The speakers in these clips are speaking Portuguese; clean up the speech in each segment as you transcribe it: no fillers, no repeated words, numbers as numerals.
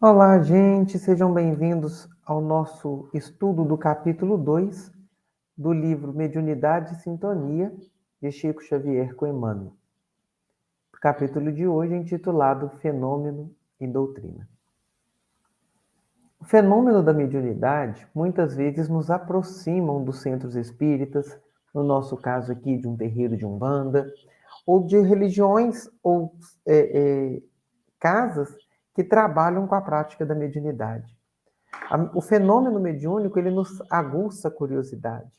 Olá, gente, sejam bem-vindos ao nosso estudo do capítulo 2 do livro Mediunidade e Sintonia, de Chico Xavier com Emmanuel. O capítulo de hoje é intitulado Fenômeno e Doutrina. O fenômeno da mediunidade muitas vezes nos aproximam dos centros espíritas, no nosso caso aqui de um terreiro de Umbanda, ou de religiões ou casas que trabalham com a prática da mediunidade. O fenômeno mediúnico, ele nos aguça a curiosidade,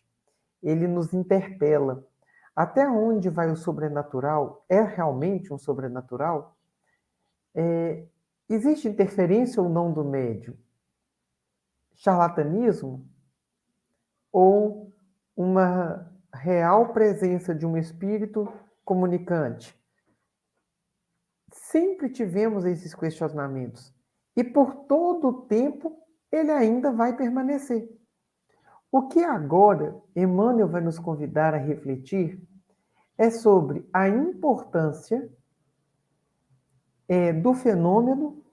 ele nos interpela. Até onde vai o sobrenatural? É realmente um sobrenatural? Existe interferência ou não do médium? Charlatanismo? Ou uma real presença de um espírito comunicante? Sempre tivemos esses questionamentos. E por todo o tempo, ele ainda vai permanecer. O que agora Emmanuel vai nos convidar a refletir é sobre a importância do fenômeno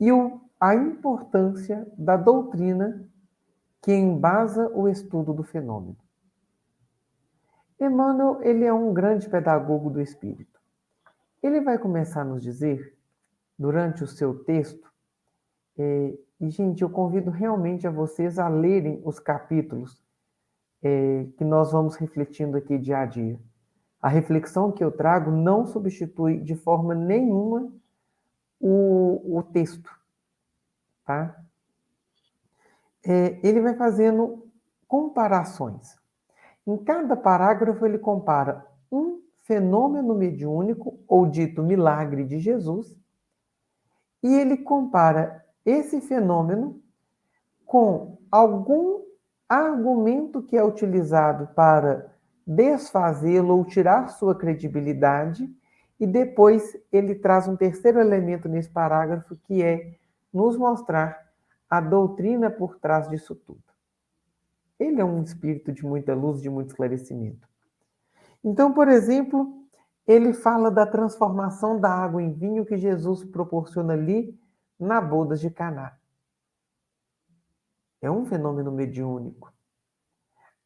e a importância da doutrina que embasa o estudo do fenômeno. Emmanuel, ele é um grande pedagogo do espírito. Ele vai começar a nos dizer, durante o seu texto, e gente, eu convido realmente a vocês a lerem os capítulos que nós vamos refletindo aqui dia a dia. A reflexão que eu trago não substitui de forma nenhuma o texto, tá? Ele vai fazendo comparações. Em cada parágrafo ele compara um fenômeno mediúnico, ou dito milagre de Jesus, e ele compara esse fenômeno com algum argumento que é utilizado para desfazê-lo ou tirar sua credibilidade, e depois ele traz um terceiro elemento nesse parágrafo, que é nos mostrar a doutrina por trás disso tudo. Ele é um espírito de muita luz, de muito esclarecimento. Então, por exemplo, ele fala da transformação da água em vinho que Jesus proporciona ali na boda de Caná. É um fenômeno mediúnico.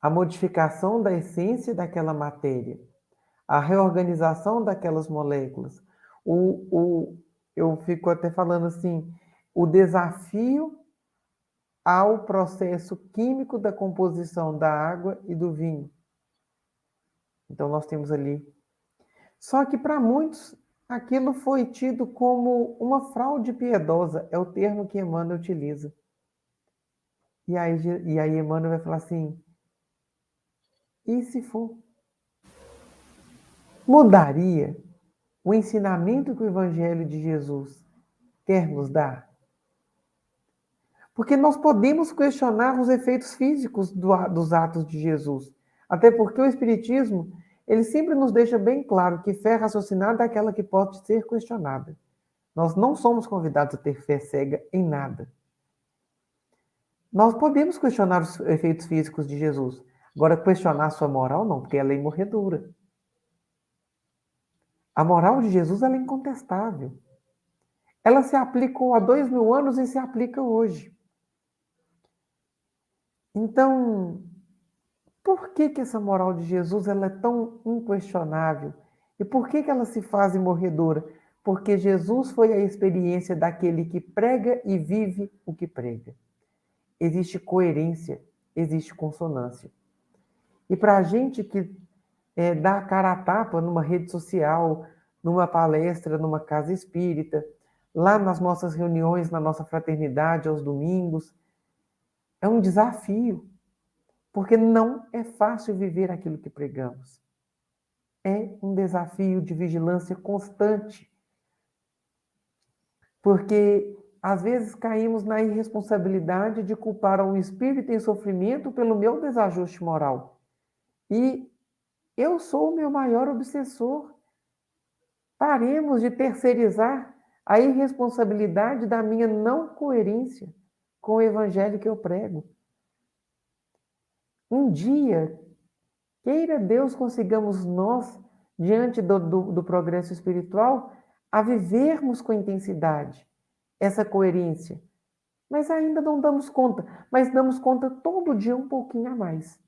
A modificação da essência daquela matéria, a reorganização daquelas moléculas. Eu fico até falando assim, o desafio ao processo químico da composição da água e do vinho. Então, nós temos ali. Só que, para muitos, aquilo foi tido como uma fraude piedosa, é o termo que Emmanuel utiliza. E aí Emmanuel vai falar assim, e se for? Mudaria o ensinamento que o Evangelho de Jesus quer nos dar? Porque nós podemos questionar os efeitos físicos dos atos de Jesus. Até porque o Espiritismo, ele sempre nos deixa bem claro que fé raciocinada é aquela que pode ser questionada. Nós não somos convidados a ter fé cega em nada. Nós podemos questionar os efeitos físicos de Jesus. Agora, questionar sua moral, não, porque ela é imorredura. A moral de Jesus, ela é incontestável. Ela se aplicou há 2000 anos e se aplica hoje. Então, por que essa moral de Jesus ela é tão inquestionável? E por que ela se faz imorredora? Porque Jesus foi a experiência daquele que prega e vive o que prega. Existe coerência, existe consonância. E para a gente que dá a cara a tapa numa rede social, numa palestra, numa casa espírita, lá nas nossas reuniões, na nossa fraternidade, aos domingos, é um desafio, porque não é fácil viver aquilo que pregamos. É um desafio de vigilância constante, porque às vezes caímos na irresponsabilidade de culpar um espírito em sofrimento pelo meu desajuste moral. E eu sou o meu maior obsessor. Paremos de terceirizar a irresponsabilidade da minha não coerência com o evangelho que eu prego. Um dia, queira Deus, consigamos nós, diante do progresso espiritual, a vivermos com intensidade essa coerência, mas ainda não damos conta, mas damos conta todo dia um pouquinho a mais.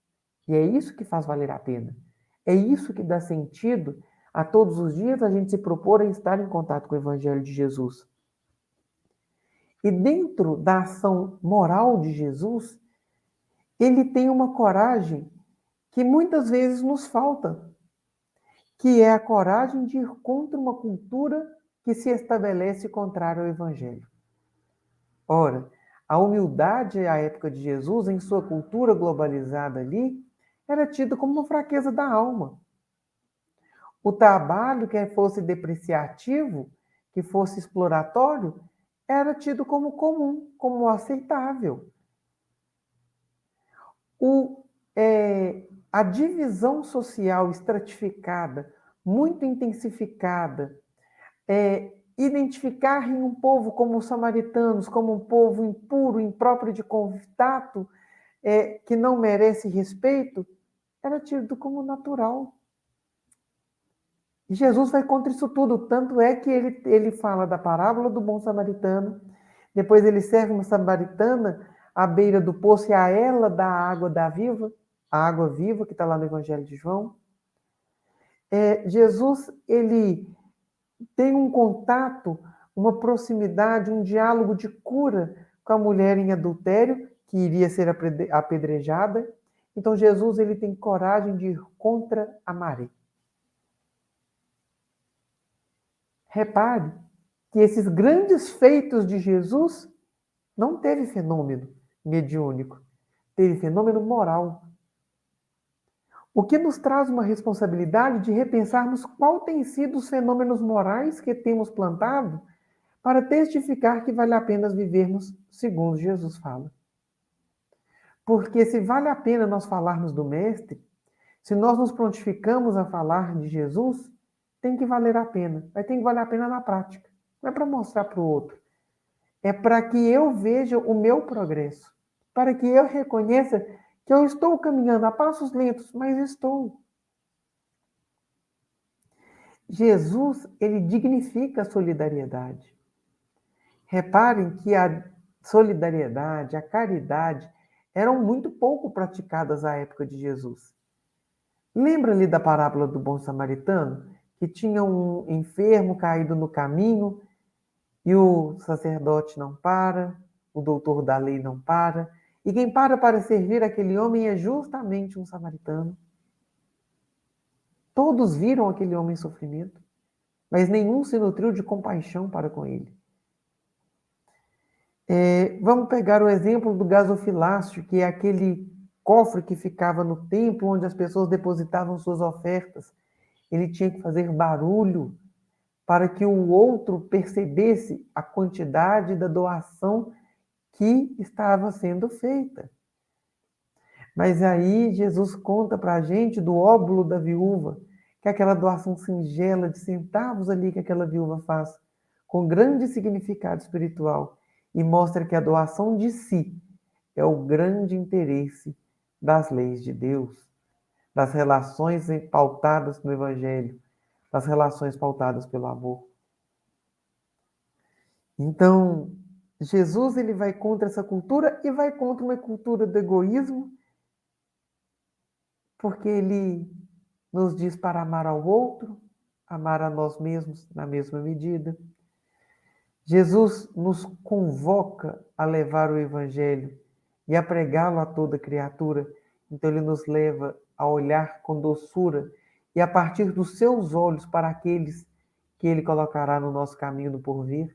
E é isso que faz valer a pena. É isso que dá sentido a todos os dias a gente se propor a estar em contato com o Evangelho de Jesus. E dentro da ação moral de Jesus, ele tem uma coragem que muitas vezes nos falta, que é a coragem de ir contra uma cultura que se estabelece contrária ao Evangelho. Ora, a humildade à época de Jesus, em sua cultura globalizada ali, era tida como uma fraqueza da alma. O trabalho que fosse depreciativo, que fosse exploratório, era tido como comum, como aceitável. O, a divisão social estratificada, muito intensificada, identificar em um povo como os samaritanos, como um povo impuro, impróprio de contato, que não merece respeito, era tido como natural. E Jesus vai contra isso tudo, tanto é que ele fala da parábola do bom samaritano, depois ele serve uma samaritana à beira do poço e a ela dá a água a água viva, que está lá no Evangelho de João. Jesus, ele tem um contato, uma proximidade, um diálogo de cura com a mulher em adultério, que iria ser apedrejada. Então Jesus, ele tem coragem de ir contra a maré. Repare que esses grandes feitos de Jesus não teve fenômeno mediúnico, teve fenômeno moral. O que nos traz uma responsabilidade de repensarmos qual tem sido os fenômenos morais que temos plantado para testificar que vale a pena vivermos segundo Jesus fala. Porque se vale a pena nós falarmos do Mestre, se nós nos prontificamos a falar de Jesus, tem que valer a pena. Mas tem que valer a pena na prática. Não é para mostrar para o outro. É para que eu veja o meu progresso. Para que eu reconheça que eu estou caminhando a passos lentos, mas estou. Jesus, ele dignifica a solidariedade. Reparem que a solidariedade, a caridade, eram muito pouco praticadas à época de Jesus. Lembra ali da parábola do bom samaritano? Que tinha um enfermo caído no caminho e o sacerdote não para, o doutor da lei não para, e quem para servir aquele homem é justamente um samaritano. Todos viram aquele homem em sofrimento, mas nenhum se nutriu de compaixão para com ele. Vamos pegar o exemplo do gasofilácio, que é aquele cofre que ficava no templo onde as pessoas depositavam suas ofertas. Ele tinha que fazer barulho para que o outro percebesse a quantidade da doação que estava sendo feita. Mas aí Jesus conta para a gente do óbolo da viúva, que é aquela doação singela de centavos ali que aquela viúva faz, com grande significado espiritual, e mostra que a doação de si é o grande interesse das leis de Deus, das relações pautadas no Evangelho, das relações pautadas pelo amor. Então, Jesus ele vai contra essa cultura e vai contra uma cultura do egoísmo, porque ele nos diz para amar ao outro, amar a nós mesmos na mesma medida. Jesus nos convoca a levar o Evangelho e a pregá-lo a toda criatura. Então, ele nos leva a olhar com doçura e a partir dos seus olhos para aqueles que ele colocará no nosso caminho no porvir.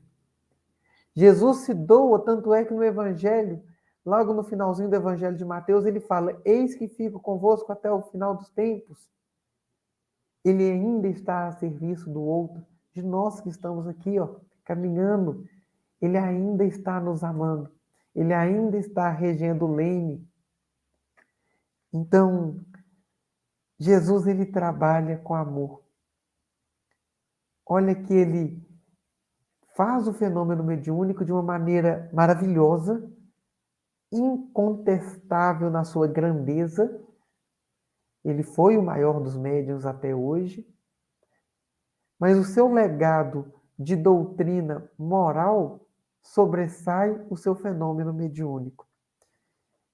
Jesus se doa, tanto é que no Evangelho, logo no finalzinho do Evangelho de Mateus, ele fala: Eis que fico convosco até o final dos tempos. Ele ainda está a serviço do outro, de nós que estamos aqui, caminhando. Ele ainda está nos amando. Ele ainda está regendo o leme. Então, Jesus, ele trabalha com amor. Olha que ele faz o fenômeno mediúnico de uma maneira maravilhosa, incontestável na sua grandeza. Ele foi o maior dos médiuns até hoje, mas o seu legado de doutrina moral sobressai o seu fenômeno mediúnico.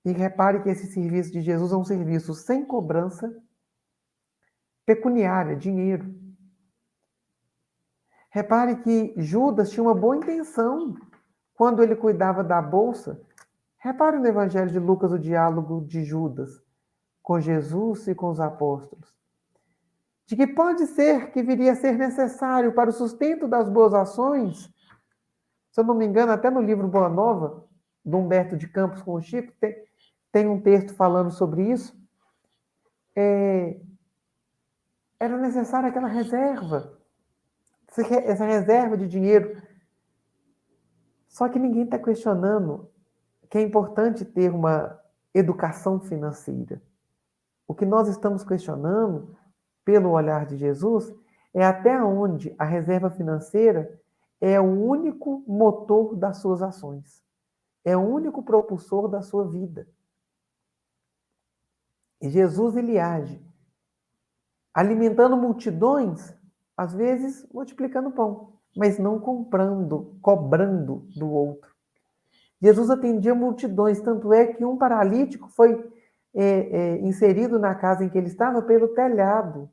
E repare que esse serviço de Jesus é um serviço sem cobrança pecuniária, dinheiro. Repare que Judas tinha uma boa intenção quando ele cuidava da bolsa. Repare no Evangelho de Lucas o diálogo de Judas com Jesus e com os apóstolos. De que pode ser que viria a ser necessário para o sustento das boas ações. Se eu não me engano, até no livro Boa Nova, do Humberto de Campos com o Chico, tem um texto falando sobre isso. Era necessária aquela reserva, essa reserva de dinheiro. Só que ninguém está questionando que é importante ter uma educação financeira. O que nós estamos questionando, pelo olhar de Jesus, é até onde a reserva financeira é o único motor das suas ações. É o único propulsor da sua vida. E Jesus, ele age alimentando multidões, às vezes multiplicando pão, mas não comprando, cobrando do outro. Jesus atendia multidões, tanto é que um paralítico foi inserido na casa em que ele estava pelo telhado,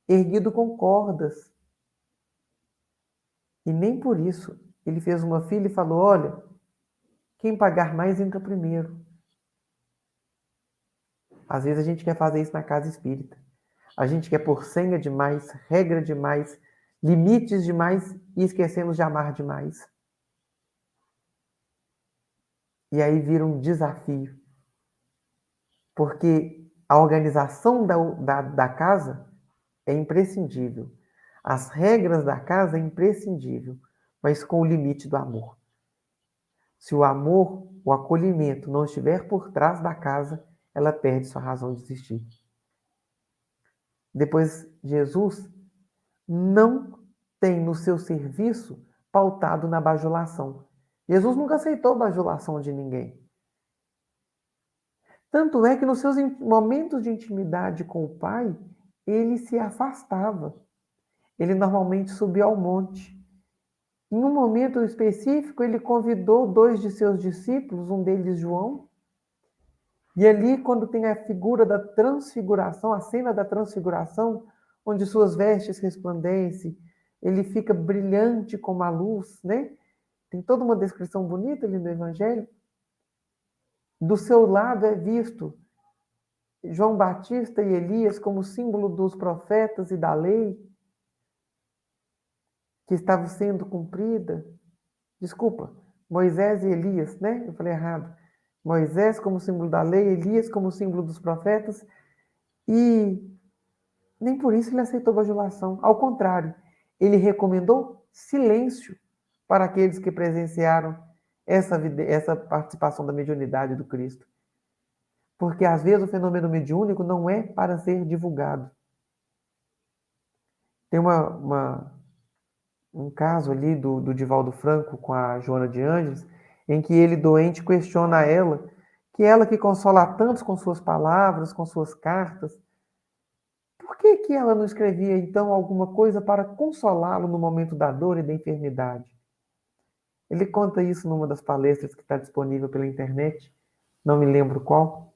erguido com cordas. E nem por isso ele fez uma fila e falou: olha, quem pagar mais entra primeiro. Às vezes a gente quer fazer isso na casa espírita. A gente quer pôr senha demais, regra demais, limites demais e esquecemos de amar demais. E aí vira um desafio. Porque a organização da casa é imprescindível. As regras da casa é imprescindível, mas com o limite do amor. Se o amor, o acolhimento não estiver por trás da casa, ela perde sua razão de existir. Depois, Jesus não tem no seu serviço pautado na bajulação. Jesus nunca aceitou bajulação de ninguém. Tanto é que nos seus momentos de intimidade com o Pai, ele se afastava. Ele normalmente subia ao monte. Em um momento específico, ele convidou 2 de seus discípulos, um deles João, e ali, quando tem a figura da transfiguração, a cena da transfiguração, onde suas vestes resplandecem, ele fica brilhante como a luz, né? Tem toda uma descrição bonita ali no Evangelho. Do seu lado é visto João Batista e Elias como símbolo dos profetas e da lei que estavam sendo cumprida. Desculpa, Moisés e Elias, né? Eu falei errado. Moisés como símbolo da lei, Elias como símbolo dos profetas, e nem por isso ele aceitou bajulação. Ao contrário, ele recomendou silêncio para aqueles que presenciaram essa participação da mediunidade do Cristo. Porque às vezes o fenômeno mediúnico não é para ser divulgado. Tem um caso ali do Divaldo Franco com a Joana de Ângeles, em que ele, doente, questiona ela que consola tantos com suas palavras, com suas cartas, por que ela não escrevia, então, alguma coisa para consolá-lo no momento da dor e da enfermidade? Ele conta isso numa das palestras que está disponível pela internet, não me lembro qual,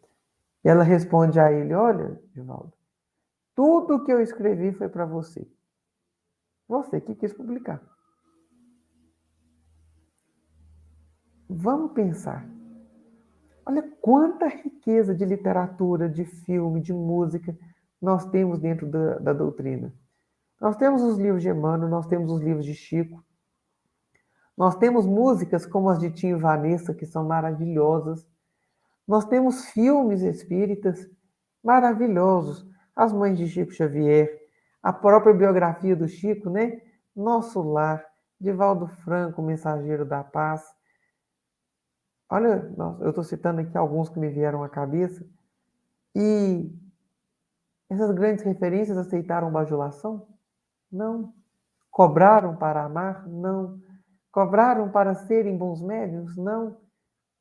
e ela responde a ele: olha, Divaldo, tudo que eu escrevi foi para você. Você que quis publicar. Vamos pensar. Olha quanta riqueza de literatura, de filme, de música nós temos dentro da doutrina. Nós temos os livros de Emmanuel, nós temos os livros de Chico. Nós temos músicas como as de Tim e Vanessa, que são maravilhosas. Nós temos filmes espíritas maravilhosos. As Mães de Chico Xavier, a própria biografia do Chico, né? Nosso Lar, Divaldo Franco, Mensageiro da Paz. Olha, eu estou citando aqui alguns que me vieram à cabeça. E essas grandes referências aceitaram bajulação? Não. Cobraram para amar? Não. Cobraram para serem bons médiuns? Não.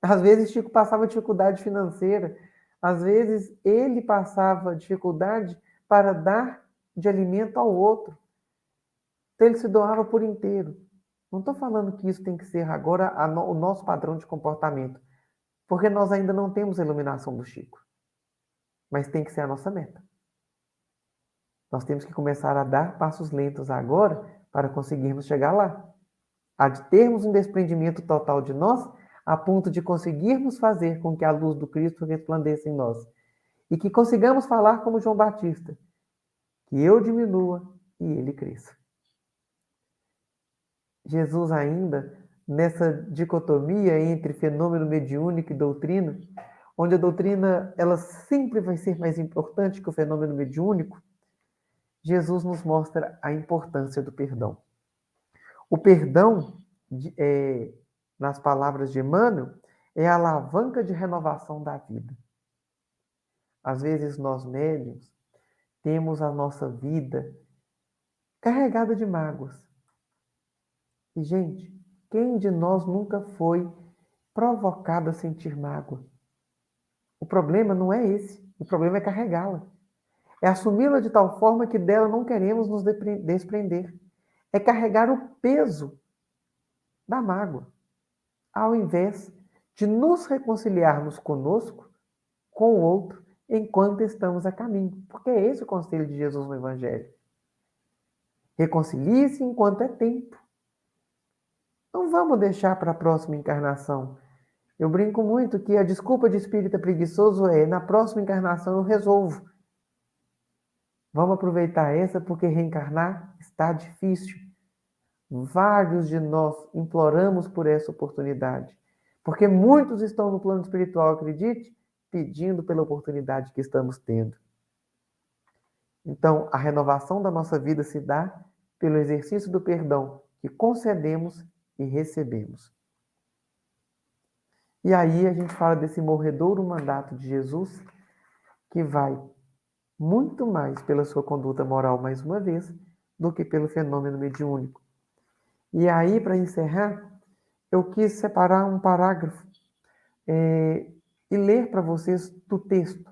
Às vezes Chico passava dificuldade financeira. Às vezes ele passava dificuldade para dar de alimento ao outro. Então ele se doava por inteiro. Não estou falando que isso tem que ser agora o nosso padrão de comportamento, porque nós ainda não temos a iluminação do Chico, mas tem que ser a nossa meta. Nós temos que começar a dar passos lentos agora para conseguirmos chegar lá. A de termos um desprendimento total de nós, a ponto de conseguirmos fazer com que a luz do Cristo resplandeça em nós. E que consigamos falar como João Batista, que eu diminua e ele cresça. Jesus ainda, nessa dicotomia entre fenômeno mediúnico e doutrina, onde a doutrina ela sempre vai ser mais importante que o fenômeno mediúnico, Jesus nos mostra a importância do perdão. O perdão, nas palavras de Emmanuel, é a alavanca de renovação da vida. Às vezes nós médiuns temos a nossa vida carregada de mágoas. E, gente, quem de nós nunca foi provocado a sentir mágoa? O problema não é esse, o problema é carregá-la. É assumi-la de tal forma que dela não queremos nos desprender. É carregar o peso da mágoa, ao invés de nos reconciliarmos conosco, com o outro, enquanto estamos a caminho. Porque é esse o conselho de Jesus no Evangelho. Reconcilie-se enquanto é tempo. Não vamos deixar para a próxima encarnação. Eu brinco muito que a desculpa de espírita preguiçoso é: na próxima encarnação eu resolvo. Vamos aproveitar essa porque reencarnar está difícil. Vários de nós imploramos por essa oportunidade. Porque muitos estão no plano espiritual, acredite, pedindo pela oportunidade que estamos tendo. Então, a renovação da nossa vida se dá pelo exercício do perdão que concedemos e recebemos. E aí a gente fala desse morredouro mandato de Jesus, que vai muito mais pela sua conduta moral, mais uma vez, do que pelo fenômeno mediúnico. E aí, para encerrar, eu quis separar um parágrafo e ler para vocês do texto,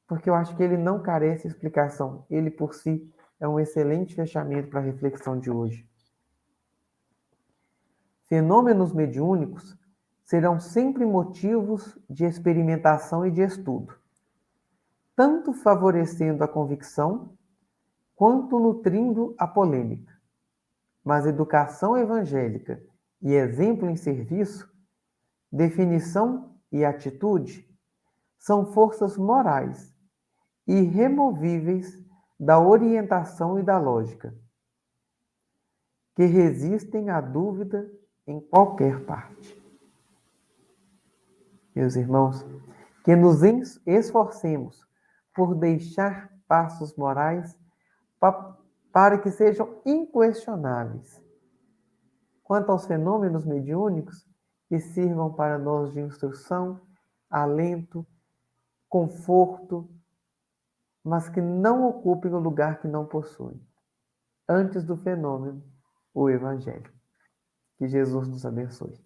porque eu acho que ele não carece de explicação. Ele, por si, é um excelente fechamento para a reflexão de hoje. Fenômenos mediúnicos serão sempre motivos de experimentação e de estudo, tanto favorecendo a convicção, quanto nutrindo a polêmica. Mas educação evangélica e exemplo em serviço, definição e atitude são forças morais irremovíveis da orientação e da lógica, que resistem à dúvida em qualquer parte. Meus irmãos, que nos esforcemos por deixar passos morais para que sejam inquestionáveis. Quanto aos fenômenos mediúnicos, que sirvam para nós de instrução, alento, conforto, mas que não ocupem o lugar que não possuem. Antes do fenômeno, o Evangelho. Que Jesus nos abençoe.